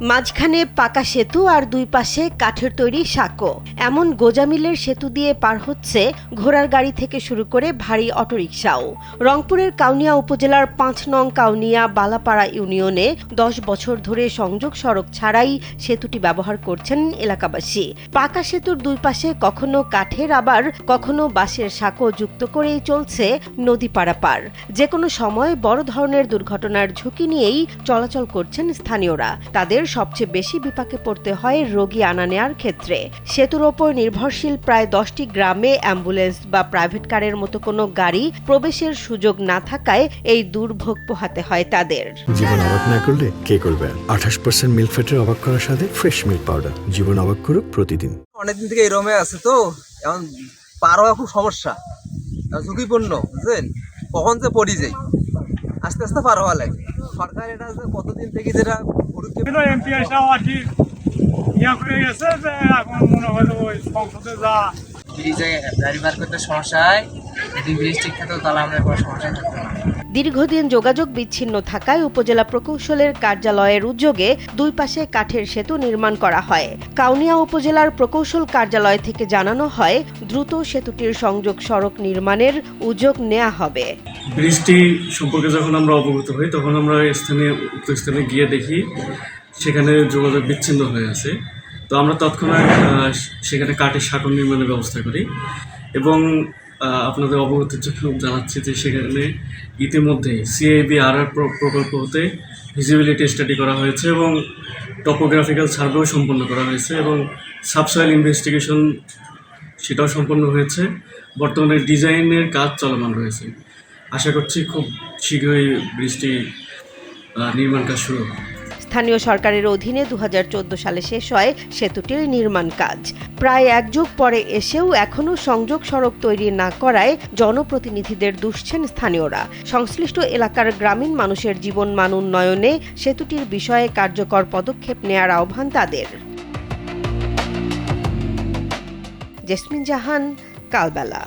মাঝখানে পাকা সেতু আর দুই পাশে কাঠের তৈরি সাঁকো, এমন গোজামিলের সেতু দিয়ে পার হচ্ছে ঘোড়ার গাড়ি থেকে শুরু করে ভারী অটোরিকশাও। রংপুরের কাউনিয়া উপজেলার ৫ নং কাউনিয়া বালাপাড়া ইউনিয়নে ১০ বছর ধরে সংযোগ সড়ক ছাড়াই সেতুটি ব্যবহার করছেন এলাকাবাসী। পাকা সেতুর দুই পাশে কখনো কাঠের আবার কখনো বাঁশের সাঁকো যুক্ত করেই চলছে নদী পারাপার। যে কোনো সময় বড় ধরনের দুর্ঘটনার ঝুঁকি নিয়েই চলাচল করছেন স্থানীয়রা। তাদের সবচেয়ে বেশি বিপাকে পড়তে হয় রোগী আনা নেয়ার ক্ষেত্রে। সেতুর ওপর নির্ভরশীল প্রায় ১০টি গ্রামে অ্যাম্বুলেন্স বা প্রাইভেট কারের মতো কোনো গাড়ি প্রবেশের সুযোগ না থাকায় এই দুর্ভোগ পোহাতে হয় তাদের। জীবন অবাক না করলে কে করবে? ২৮% মিল্ক ফ্যাটের অবাক করার সাথে ফ্রেশ মিল্ক পাউডার। জীবন অবাক করুক প্রতিদিন। অনেকদিন থেকে এই রমে আছে তো এখন পার হওয়া খুব সমস্যা, ঝুঁকিপূর্ণ, বুঝলেন? কখন যে পড়ি যাই, আস্তে আস্তে পার হওয়া লাগে। সরকার এটা যে কতদিন থেকে যেটা এমপি এসেও আর কি ইয়া করে গেছে যে এখন মনে হলো ওই সংসদে যা ব্রিজে গাড়ি পার করতে সমস্যা হয়, যদি ব্রিজ ঠিক থাকতো তাহলে আমরা কোনো সমস্যা থাকতো না। দীর্ঘদিন যোগাযোগ বিচ্ছিন্ন থাকায় উপজেলা প্রকৌশলের কার্যালয়ের উদ্যোগে দুই পাশে কাঠের সেতু নির্মাণ করা হয়। কাউনিয়া উপজেলার প্রকৌশল কার্যালয় থেকে জানানো হয়, দ্রুত সেতুটির সংযোগ সড়ক নির্মাণের উদ্যোগ নেওয়া হবে। ব্রিজটি সম্পর্কে যখন আমরা অবগত হই তখন আমরা উক্ত স্থানে গিয়ে দেখি সেখানে যোগাযোগ বিচ্ছিন্ন হয়ে আছে। তো আমরা তৎক্ষণাৎ সেখানে কাঠের সাঁকো নির্মাণের ব্যবস্থা করি এবং আপনাদের অবগতির জন্য জানাচ্ছি যে সেখানে ইতিমধ্যে CIB-RR প্রকল্প হতে ভিজিবিলিটি স্টাডি করা হয়েছে এবং টপোগ্রাফিক্যাল সার্ভেও সম্পন্ন করা হয়েছে এবং সাবসয়েল ইনভেস্টিগেশন সেটাও সম্পন্ন হয়েছে। বর্তমানে ডিজাইনের কাজ চলমান রয়েছে। আশা করছি খুব শীঘ্রই ব্রিজটি নির্মাণ কাজ শুরু হবে। স্থানীয় সরকারের অধীনে ২০১৪ সালে শেষ হয় সেতুটির নির্মাণ কাজ। প্রায় এক যুগ পরে এসেও এখনও সংযোগ সড়ক তৈরি না করায় জনপ্রতিনিধিদের দুষছেন স্থানীয়রা। সংশ্লিষ্ট এলাকার গ্রামীণ মানুষের জীবনমান উন্নয়নে সেতুটির বিষয়ে কার্যকর পদক্ষেপ নেয়ার আহ্বান তাদের। জেসমিন জাহান, কালবেলা।